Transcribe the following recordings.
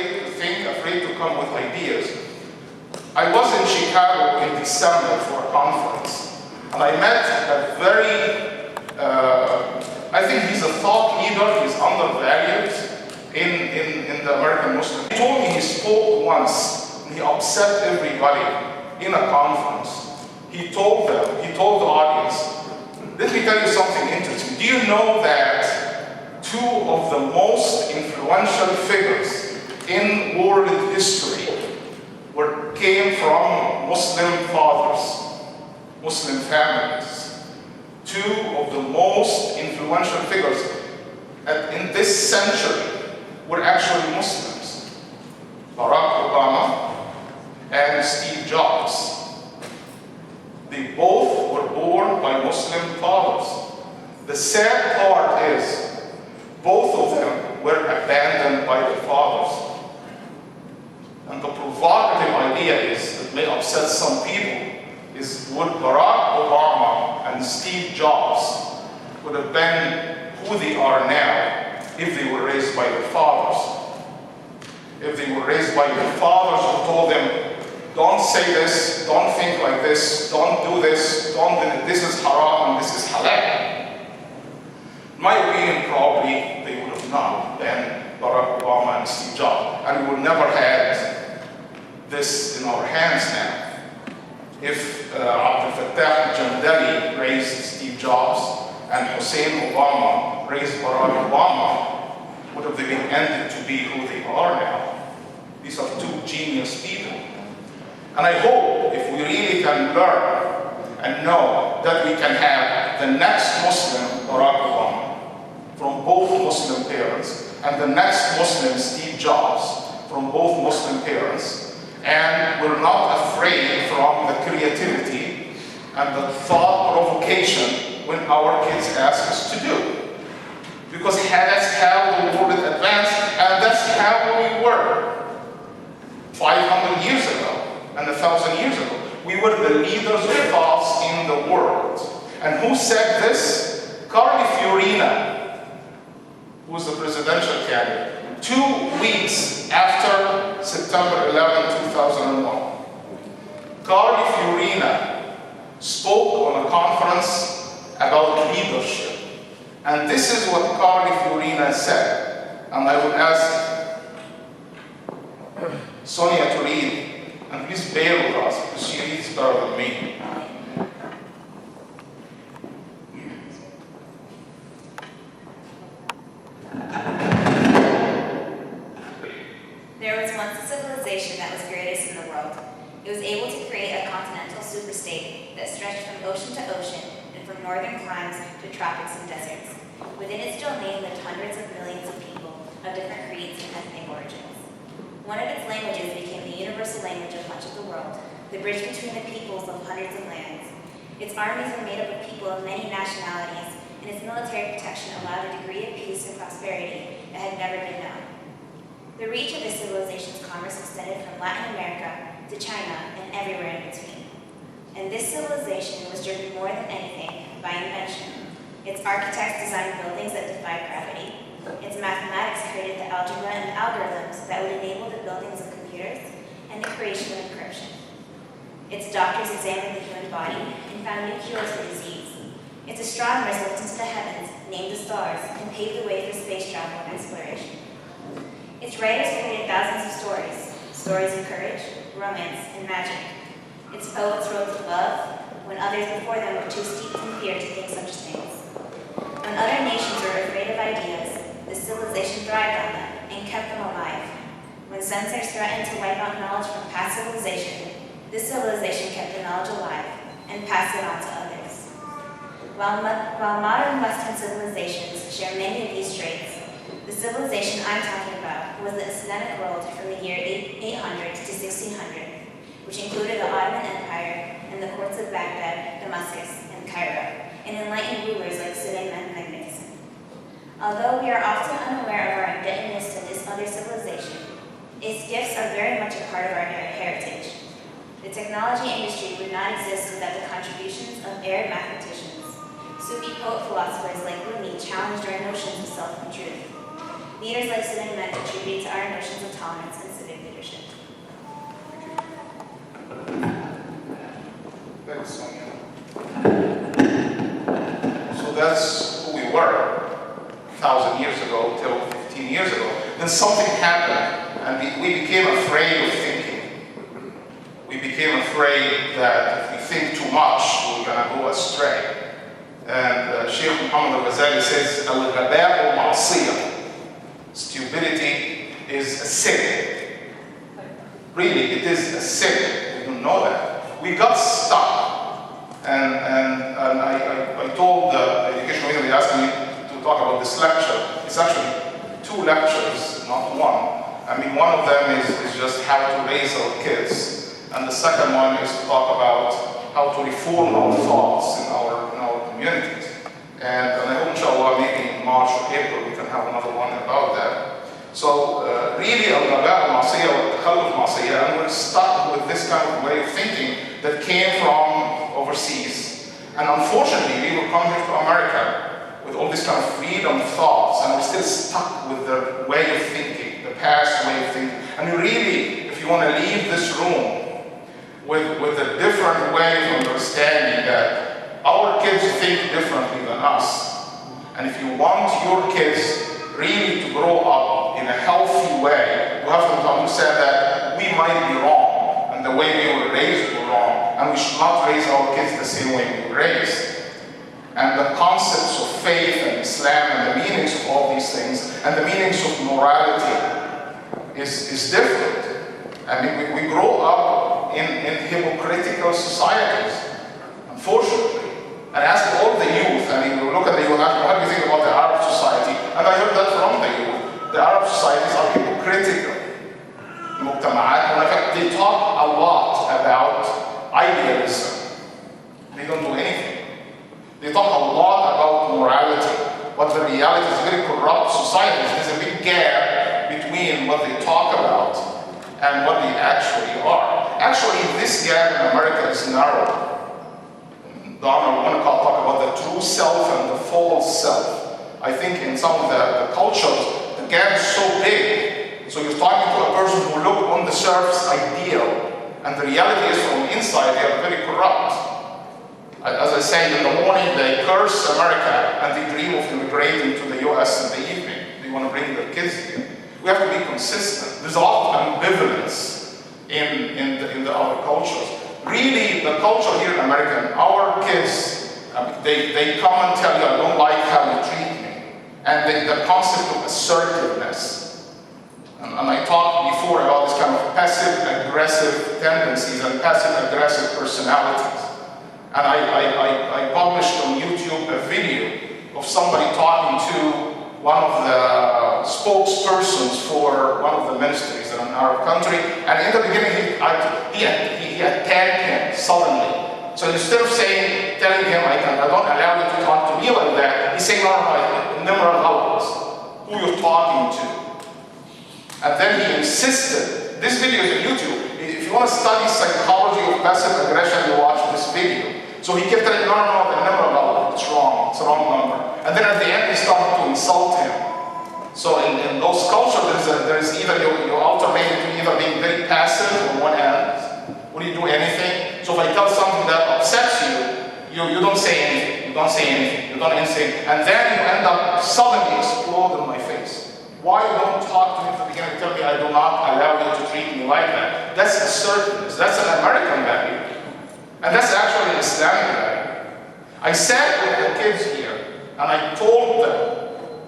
afraid to think, afraid to come with ideas. I was in Chicago in December for a conference, and I met a very, I think he's a thought leader, he's undervalued in the American Muslim. He told me he spoke once, and he upset everybody in a conference. He told the audience, let me tell you something interesting. Do you know that two of the most influential figures in world history came from Muslim fathers, Muslim families? Two of the most influential figures in this century were actually Muslims. Barack Obama and Steve Jobs. They both were born by Muslim fathers. The sad part is, both of them were abandoned by their fathers. And the provocative idea is, that may upset some people, is would Barack Obama and Steve Jobs would have been who they are now if they were raised by their fathers? If they were raised by their fathers who told them, don't say this, don't think like this, don't do this, this is haram and this is halal. In my opinion, probably they would have not been Barack Obama and Steve Jobs, and we would never had this in our hands now. If Abdel Fattah al-Jandali raised Steve Jobs and Hussein Obama raised Barack Obama, would have they been ended to be who they are now? These are two genius people. And I hope if we really can learn and know that we can have the next Muslim Barack Obama from both Muslim parents and the next Muslim Steve Jobs from both Muslim parents, and we're not afraid from the creativity and the thought provocation when our kids ask us to do. Because that's how the world advanced, and that's how we were 500 years ago. And 1,000 years ago. We were the leaders of thoughts in the world. And who said this? Carly Fiorina, who was the presidential candidate, 2 weeks after September 11, 2001. Carly Fiorina spoke on a conference about leadership. And this is what Carly Fiorina said. And I would ask Sonia to read. And please bear with us, because she reads better than me. There was once a civilization that was greatest in the world. It was able to create a continental superstate that stretched from ocean to ocean and from northern climes to tropics and deserts. Within its domain lived hundreds of millions of people of different creeds and ethnic origins. One of its languages became the universal language of much of the world, the bridge between the peoples of hundreds of lands. Its armies were made up of people of many nationalities, and its military protection allowed a degree of peace and prosperity that had never been known. The reach of this civilization's commerce extended from Latin America to China and everywhere in between. And this civilization was driven more than anything by invention. Its architects designed buildings that defied gravity. Its mathematics created the algebra and algorithms that would enable the buildings of computers and the creation of encryption. Its doctors examined the human body and found new cures for disease. Its astronomers looked into the heavens, named the stars, and paved the way for space travel and exploration. Its writers created thousands of stories of courage, romance, and magic. Its poets wrote of love when others before them were too steeped in fear to think such things. When other nations were afraid of ideas, this civilization thrived on them and kept them alive. When censors threatened to wipe out knowledge from past civilization, this civilization kept the knowledge alive and passed it on to others. While modern Western civilizations share many of these traits, the civilization I'm talking about was the Islamic world from the year 800 to 1600, which included the Ottoman Empire and the courts of Baghdad, Damascus, and Cairo, and enlightened rulers like Suleiman the Magnificent. Although we are often unaware of our indebtedness to this other civilization, its gifts are very much a part of our heritage. The technology industry would not exist without the contributions of Arab mathematicians. Sufi poet philosophers like Rumi challenged our notions of self and truth. Leaders like Suleiman contribute to our notions of tolerance and civic leadership. Thanks, Sonia. So that's who we were 1,000 years ago till 15 years ago. Then something happened, and we became afraid of thinking. We became afraid that if we think too much, we're going to go astray. And Sheikh Muhammad al-Ghazali says, al-ghaba'u ma'asiyah. Stupidity is a sin. Really, it is a sin. We don't know that. We got stuck. And I told the education committee, they asked me to talk about this lecture. It's actually 2 lectures, not one. I mean, one of them is just how to raise our kids. And the second one is to talk about how to reform our thoughts in our communities. And I hope, inshallah, maybe in March or April, we can have another one about that. So, really, al-ghaba'u ma'asiyah or takhalluf ma'asiyah, and we're stuck with this kind of way of thinking that came from overseas. And unfortunately, we will come here to America with all this kind of freedom thoughts, and we're still stuck with the way of thinking, the past way of thinking. And really, if you want to leave this room with a different way of understanding that our kids think differently than us. And if you want your kids really to grow up in a healthy way, you have to understand that we might be wrong, and the way we were raised were wrong, and we should not raise our kids the same way we were raised. And the concepts of faith and Islam and the meanings of all these things and the meanings of morality is different. I mean, we grow up in hypocritical societies, unfortunately. And ask all the youth, I mean, we look at the youth, what do you think about the Arab society? And I heard that from the youth. The Arab societies are hypocritical. They talk a lot about idealism. They don't do anything. They talk a lot about morality, but the reality is very corrupt societies. There's a big gap between what they talk about and what they actually are. Actually, this gap in America is narrow. I want to talk about the true self and the false self. I think in some of the cultures, the gap is so big. So you're talking to a person who look on the surface ideal, and the reality is from inside they are very corrupt. As I say, in the morning they curse America and they dream of immigrating to the US in the evening. They want to bring their kids here. We have to be consistent. There's a lot of ambivalence in the other cultures. Really, the culture here in America, our kids, they come and tell you, I don't like how you treat me. And the concept of assertiveness. And I talked before about this kind of passive-aggressive tendencies and passive-aggressive personalities. And I published on YouTube a video of somebody talking to one of the spokespersons for one of the ministries in an Arab country. And in the beginning, he attacked him suddenly. So instead of telling him, I don't allow you to talk to me like that, he's saying, who you're talking to. And then he insisted, this video is on YouTube. If you want to study psychology of passive aggression, you watch this video. So he kept telling, it's wrong, it's a wrong number. And then at the end, he started to insult him. So in those cultures, there's either you alternate between either being very passive on one end, will you do anything? So if I tell something that upsets you, you don't say anything, you don't say anything, you don't anything, and then you end up suddenly explode in my face. Why you don't talk to me at the beginning and tell me I do not allow you to treat me like that? That's assertiveness, that's an American value. And that's actually an Islamic value. I sat with the kids here, and I told them,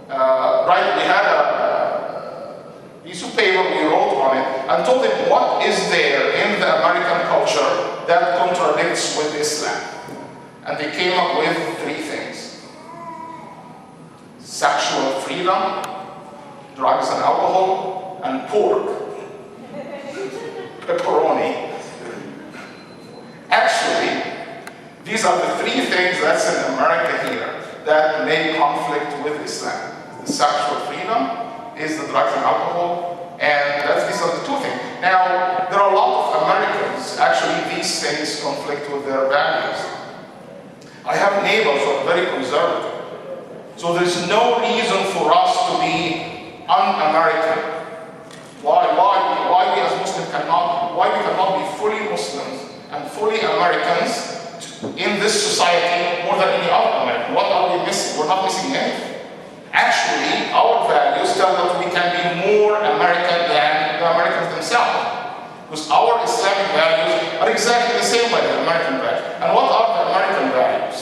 we had a piece of paper, we wrote on it, and told them what is there in the American culture that contradicts with Islam. And they came up with 3 things. Sexual freedom, drugs and alcohol, and pork. Pepperoni. Actually, these are the 3 things that's in America here that make conflict with Islam. The sexual freedom is the drugs and alcohol, and these are the 2 things. Now, there are a lot of Americans, actually these things conflict with their values. I have neighbors who are very conservative. So there's no reason for us to be un-American. Why we as Muslims why we cannot be fully Muslims and fully Americans in this society more than any other American? What are we missing? We're not missing anything. Actually, our values tell that we can be more American than the Americans themselves. Because our Islamic values are exactly the same like the American values. And what are the American values?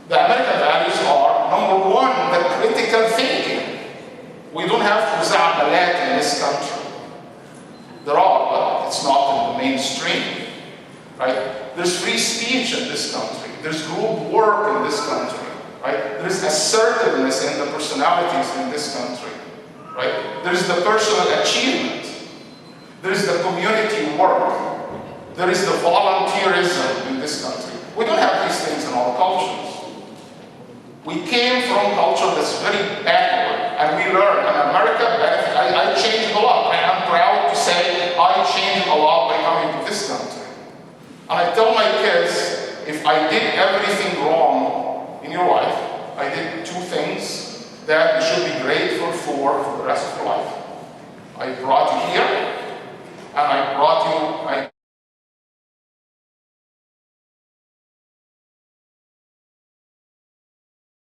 The American values are, number one, the critical thinking. We don't have khuza'amalat in this country. There are, but it's not in the mainstream. Right? There's free speech in this country. There's group work in this country. Right? There's assertiveness in the personalities in this country. Right? There's the personal achievement. There's the community work. There is the volunteerism in this country. We don't have these things in our cultures. We came from a culture that's very backward, and we learned. And America benefit. I changed a lot. I am proud to say I changed a lot by coming to this country. And I tell my kids, if I did everything wrong in your life, I did two things that you should be grateful for the rest of your life. I brought you here,